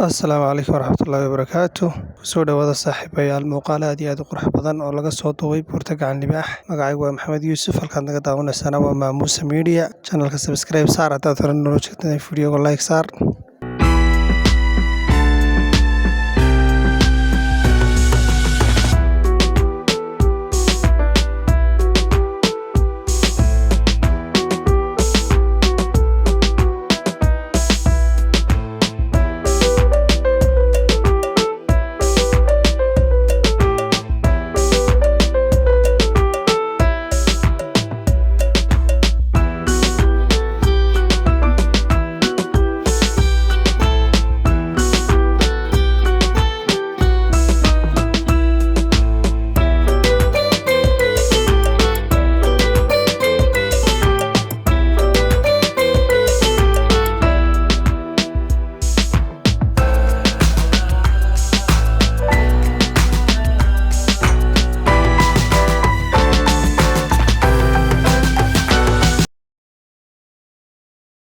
Asalaamu calaykum waraxmatullaahi wabarakaatuh. Kusoo dhawaada saaxiibayaal muuqaal aad iyo aad u qurux badan oo laga soo duubay buurta gacan libaax. Magacaygu waa Maxamed Yuusuf, halkaad naga daawanaysaana waa Maamuusa Media. Channelka subscribe saar haddaad hore nolol jeedinay, videoga like saar.